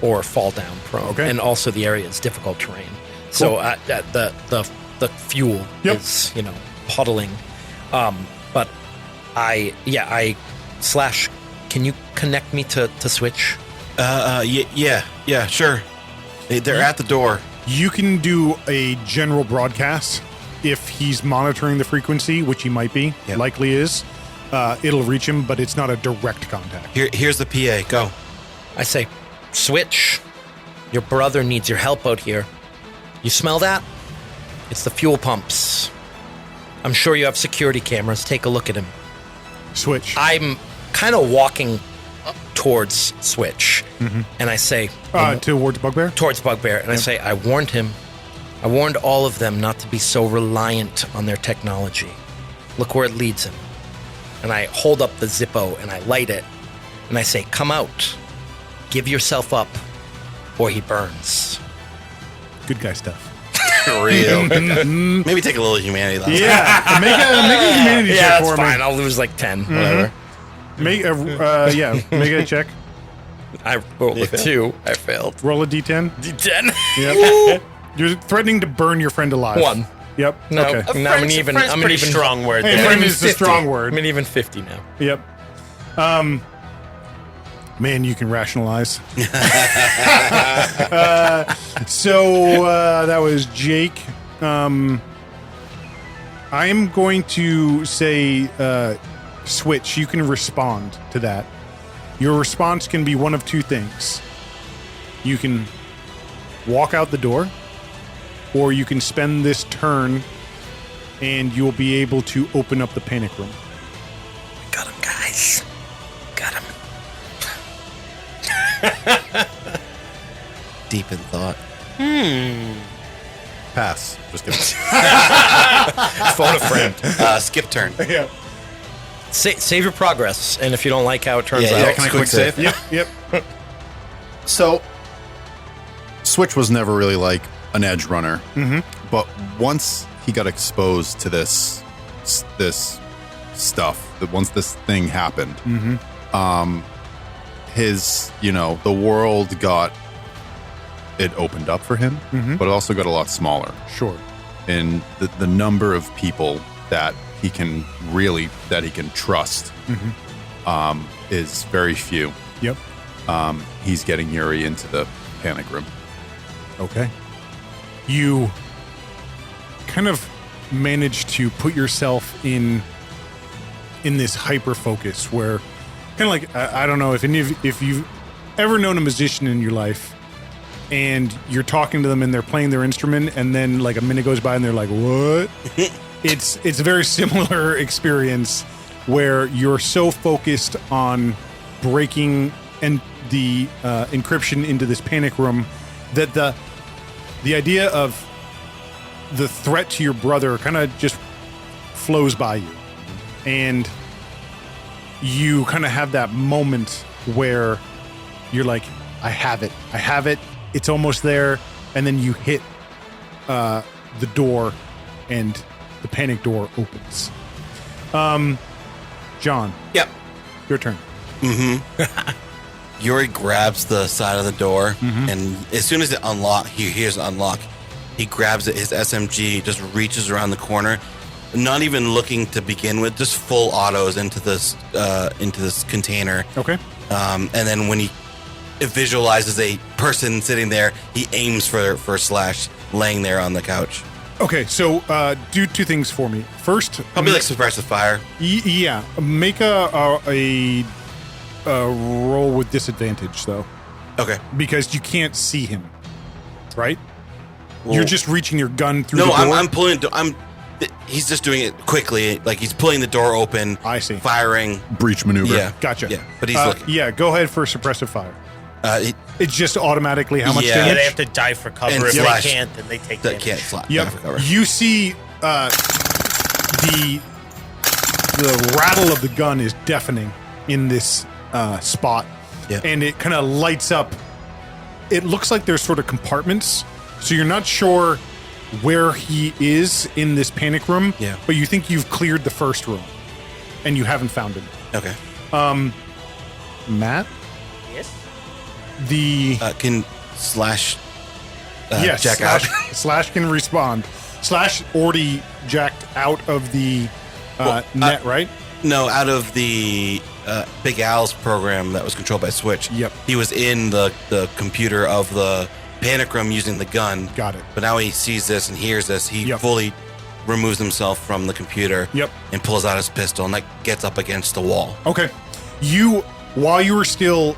Or fall down prone. Okay. And also the area is difficult terrain. So the fuel Yep. is, puddling. But can you connect me to Switch? Yeah, sure. They're at the door. You can do a general broadcast if he's monitoring the frequency, which he might be, Yep. likely is. It'll reach him, but it's not a direct contact. Here's the PA. Go. I say, Switch, your brother needs your help out here. You smell that? It's the fuel pumps. I'm sure you have security cameras. Take a look at him. Switch. I'm kind of walking up towards Switch, and I say, Towards Bugbear? towards Bugbear, and I say, I warned him. I warned all of them not to be so reliant on their technology. Look where it leads him. And I hold up the Zippo and I light it, and I say, come out. Give yourself up, or he burns. Good guy stuff. Real. Maybe take a little humanity last time. Yeah. Make a humanity check that's for fine. me. I'll lose like 10, whatever. Make a check. I rolled a 2. I failed. Roll a d10. D10. Yep. You're threatening to burn your friend alive. 1. Yep. No, Okay. no, I'm an even. Friend's I'm an pretty even strong word. Hey, there. friend is a 50. strong word. I'm an even 50 now. Yep. Man, you can rationalize. That was Jake. I am going to say, Switch, you can respond to that. Your response can be one of two things. You can walk out the door, or you can spend this turn and you'll be able to open up the panic room. Got him, guys. Got him. Deep in thought. Pass. Just kidding. Phone a friend. Skip turn. Yeah. Save your progress, and if you don't like how it turns Yeah, out, yeah, Can I quick save? Yep. So, Switch was never really like an edge runner, but once he got exposed to this stuff, that once this thing happened, his the world it opened up for him, but it also got a lot smaller. Sure. And the number of people that he can trust is very few. Yep. He's getting Yuri into the panic room. Okay. You kind of manage to put yourself in this hyper focus where kind of like I don't know if you've ever known a musician in your life and you're talking to them and they're playing their instrument and then like a minute goes by and they're like, what? It's a very similar experience where you're so focused on breaking and the encryption into this panic room that the idea of the threat to your brother kind of just flows by you. And you kind of have that moment where you're like, I have it. It's almost there. And then you hit the door and the panic door opens. John. Yep. Your turn. Yuri grabs the side of the door, and as soon as he hears it unlock, he grabs it. His SMG just reaches around the corner, not even looking to begin with, just full autos into this container. Okay. And then when he visualizes a person sitting there, he aims for Slash laying there on the couch. Okay, so do two things for me. First, Probably like suppressive fire. Yeah, make a roll with disadvantage though, Okay. because you can't see him, right? Well, You're just reaching your gun through No, the door. I'm pulling. He's just doing it quickly. Like he's pulling the door open. I see. Firing. Breach maneuver. Yeah. Gotcha. Yeah, but he's looking. Yeah, go ahead for suppressive fire. It's just automatically how much Yeah. Yeah, damage? they have to die for cover. And If slash. they can't, then they take that damage. can't slap. Yep. for cover. You see the rattle of the gun is deafening in this spot. Yeah. And it kind of lights up. It looks like there's sort of compartments. So you're not sure where he is in this panic room. Yeah. But you think you've cleared the first room. And you haven't found him. Okay. Matt? Yes. Can Slash Yes, jack out? Slash can respond. Slash already jacked out of the net, right? No, out of the Big Al's program that was controlled by Switch. Yep. He was in the computer of the panic room using the gun. Got it. But now he sees this and hears this. He Yep. fully removes himself from the computer. Yep. And pulls out his pistol and gets up against the wall. Okay. While you were still,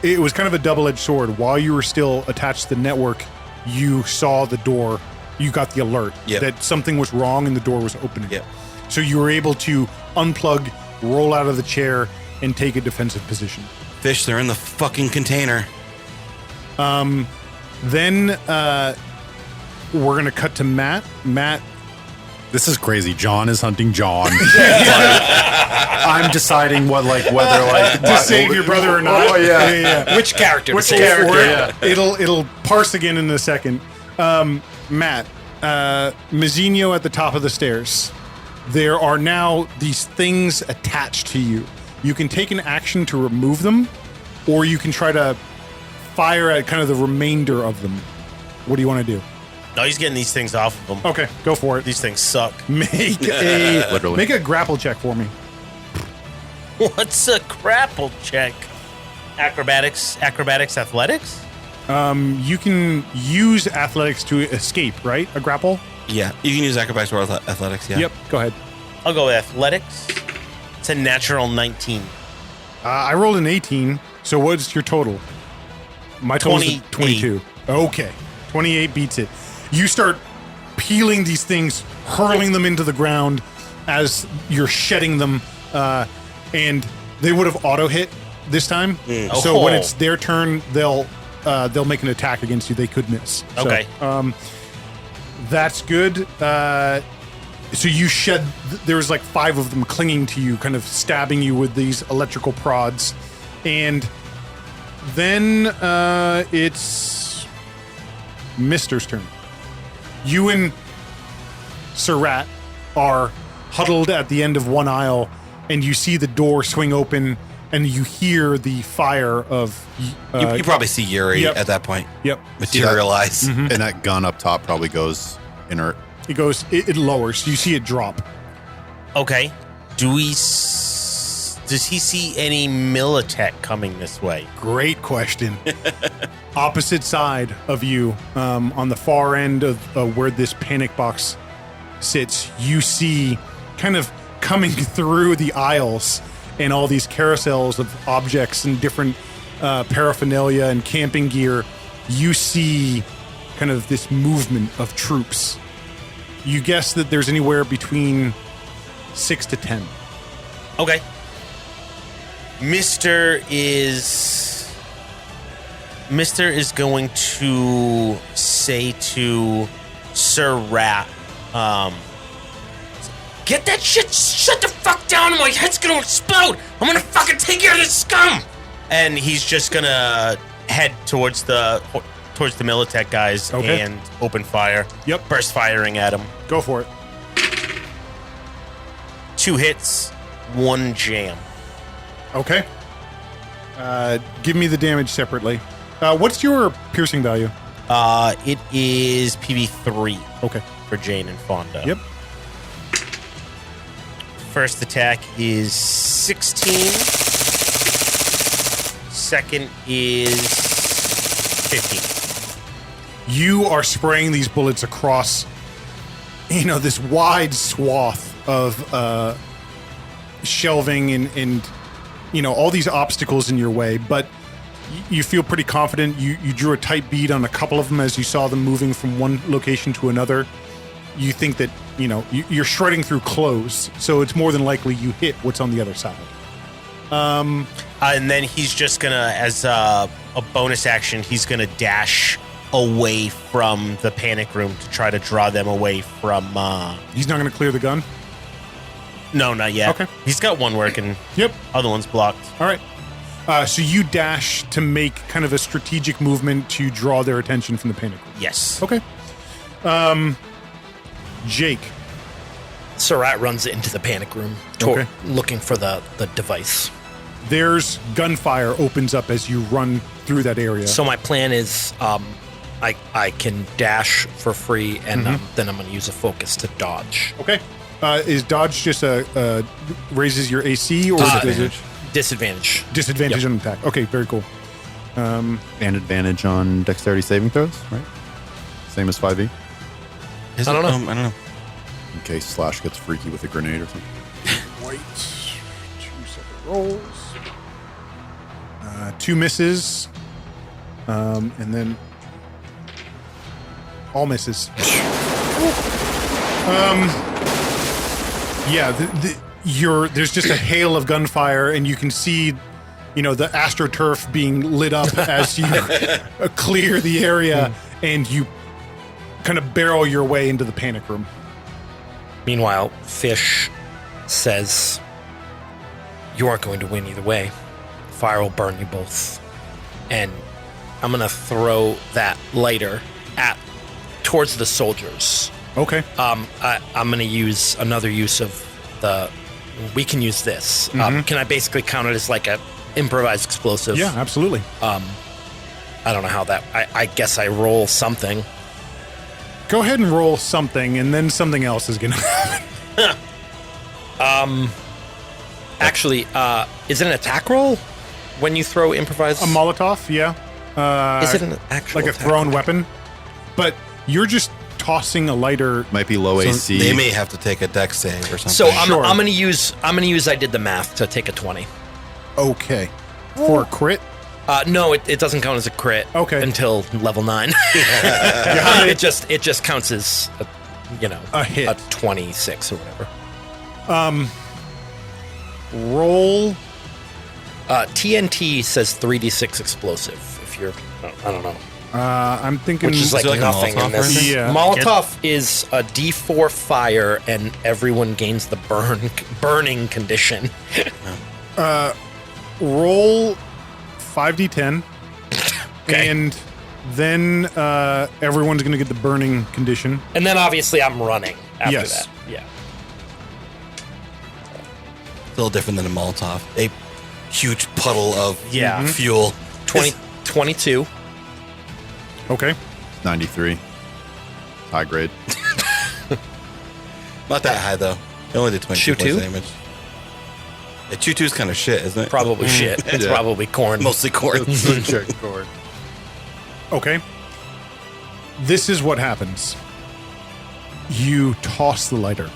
it was kind of a double-edged sword. While you were still attached to the network, you saw the door. You got the alert Yep. that something was wrong and the door was opening. Yep. So you were able to unplug, roll out of the chair, and take a defensive position. Fish, they're in the fucking container. Then we're gonna cut to Matt. Matt, This is crazy. John is hunting John. I'm deciding whether to save your brother or not. Oh, yeah. Which character? Which to save? character? It'll parse again in a second. Matt, Mazzino at the top of the stairs. There are now these things attached to you. You can take an action to remove them, or you can try to fire at kind of the remainder of them. What do you want to do? No, he's getting these things off of them. Okay, go for it. These things suck. Make Literally. a grapple check for me. What's a grapple check? Acrobatics, athletics. You can use athletics to escape, right? A grapple. Yeah, you can use acrobatics or athletics. Yeah. Yep. Go ahead. I'll go with athletics. It's a natural 19. I rolled an 18. So what's your total? My total is 22. Okay. 28 beats it. You start peeling these things, hurling them into the ground as you're shedding them, and they would have auto hit this time. So when it's their turn, they'll make an attack against you. They could miss. Okay. So, that's good. So you shed. There's like 5 of them clinging to you, kind of stabbing you with these electrical prods, and then it's Mister's turn. You and Surratt are huddled at the end of one aisle, and you see the door swing open, and you hear the fire of. You probably see Yuri Yep. at that point. Yep. Materialize. And that gun up top probably goes inert. It goes. It lowers. You see it drop. Okay. Does he see any Militech coming this way? Great question. Opposite side of you, on the far end of where this panic box sits, you see kind of coming through the aisles and all these carousels of objects and different paraphernalia and camping gear. You see kind of this movement of troops. You guess that there's anywhere between 6 to 10. Okay. Mister is going to say to Sir Rat, get that shit, shut the fuck down, my head's gonna explode. I'm gonna fucking take care of this scum. And he's just gonna head towards the Militech guys Okay. and open fire. Yep. Burst firing at him. Go for it. 2 hits, 1 jam. Okay. Give me the damage separately. What's your piercing value? It is PV3 Okay. for Jane and Fonda. Yep. First attack is 16. Second is 15. You are spraying these bullets across, this wide swath of shelving and all these obstacles in your way, but you feel pretty confident. You drew a tight bead on a couple of them as you saw them moving from one location to another. You think that, you're shredding through clothes, so it's more than likely you hit what's on the other side. And then he's just gonna, as a bonus action, he's gonna dash away from the panic room to try to draw them away from. He's not going to clear the gun? No, not yet. Okay. He's got one working. Yep. Other one's blocked. All right. So you dash to make kind of a strategic movement to draw their attention from the panic room. Yes. Okay. Jake. Surratt runs into the panic room, Okay. looking for the device. There's gunfire opens up as you run through that area. So my plan is, I can dash for free, and then I'm going to use a focus to dodge. Okay. Is dodge just raises your AC or Disadvantage. disadvantage on attack? Okay, very cool. And advantage on dexterity saving throws, right? Same as 5e. Is I don't it? know. I don't know. In case Slash gets freaky with a grenade or something. Wait. 2 separate rolls. 2 misses. And then all misses. Yeah, there's just a hail of gunfire, and you can see, the AstroTurf being lit up as you clear the area, and you kind of barrel your way into the panic room. Meanwhile, Fish says, "You aren't going to win either way. Fire will burn you both." And I'm going to throw that lighter towards the soldiers. Okay. I'm going to use another use of we can use this. Can I basically count it as like a improvised explosive? Yeah, absolutely. I don't know how that, I guess I roll something. Go ahead and roll something, and then something else is going to happen. Actually, is it an attack roll? when you throw improvised? A Molotov, yeah. Is it an actual like a attack? thrown weapon? But you're just tossing a lighter. Might be low AC. They may have to take a dex save or something. So Sure. I'm gonna use. I did the math to take a 20. Okay. For a crit? No, it doesn't count as a crit. Okay. Until level 9. it just counts as A hit. a 26 or whatever. Roll. TNT says 3d6 explosive. If you're, I don't know, I'm thinking. which is like it like a nothing Molotov in this. or anything? Yeah. Molotov is a D4 fire, and everyone gains the burning condition. Roll 5d10. Okay. And then everyone's going to get the burning condition. And then obviously I'm running after Yes. that. Yeah. It's a little different than a Molotov. A huge puddle of Yeah. fuel. 22. Okay. 93. High grade. Not that high, though. It only did 22 Shoot two? points of damage. Yeah, Choo-2's kind of shit, isn't it? Probably shit. It's Yeah. probably corn. Mostly corn. Check cord. Okay. This is what happens. You toss the lighter.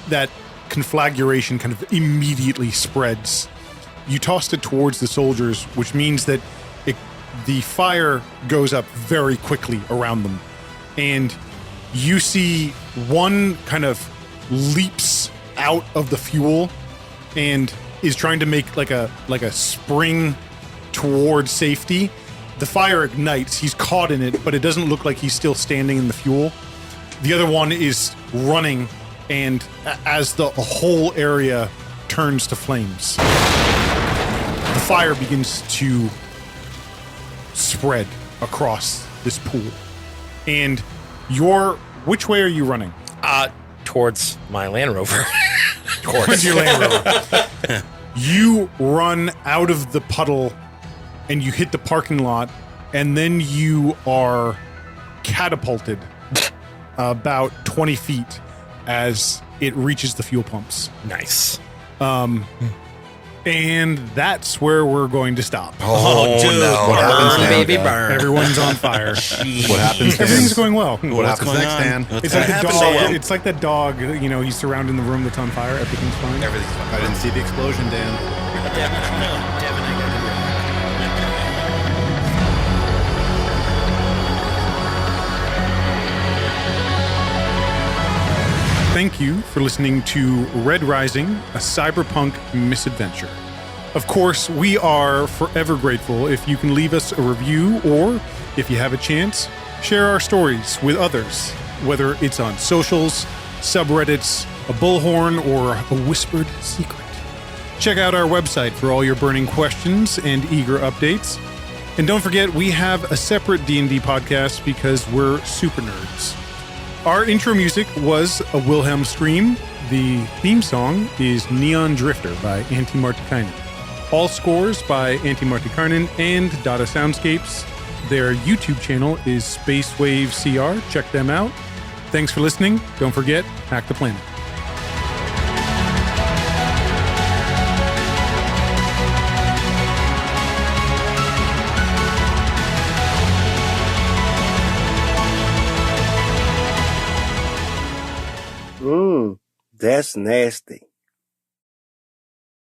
That conflagration kind of immediately spreads. You tossed it towards the soldiers, which means that the fire goes up very quickly around them. And you see one kind of leaps out of the fuel and is trying to make like a spring towards safety. The fire ignites. He's caught in it, but it doesn't look like he's still standing in the fuel. The other one is running, and as the whole area turns to flames, the fire begins to spread across this pool. And which way are you running? Towards my Land Rover. Towards your Land Rover. You run out of the puddle and you hit the parking lot, and then you are catapulted about 20 feet as it reaches the fuel pumps. Nice. And that's where we're going to stop. Oh, dude. no. What happens Burn, now? baby, guy? burn. Everyone's on fire. What happens? Everything's going well. What happens going next, on? Dan? What's It's like gonna the happen? dog. It's like that dog. He's surrounding the room that's on fire. Everything's fine. Everything's fine. I didn't see the explosion, Dan. Thank you for listening to Red Rising, a cyberpunk misadventure. Of course, we are forever grateful if you can leave us a review, or if you have a chance, share our stories with others, whether it's on socials, subreddits, a bullhorn, or a whispered secret. Check out our website for all your burning questions and eager updates. And don't forget, we have a separate D&D podcast because we're super nerds. Our intro music was a Wilhelm scream. The theme song is Neon Drifter by Antti Martikainen. All scores by Antti Martikainen and Data Soundscapes. Their YouTube channel is Spacewave CR. Check them out. Thanks for listening. Don't forget, hack the planet. That's nasty.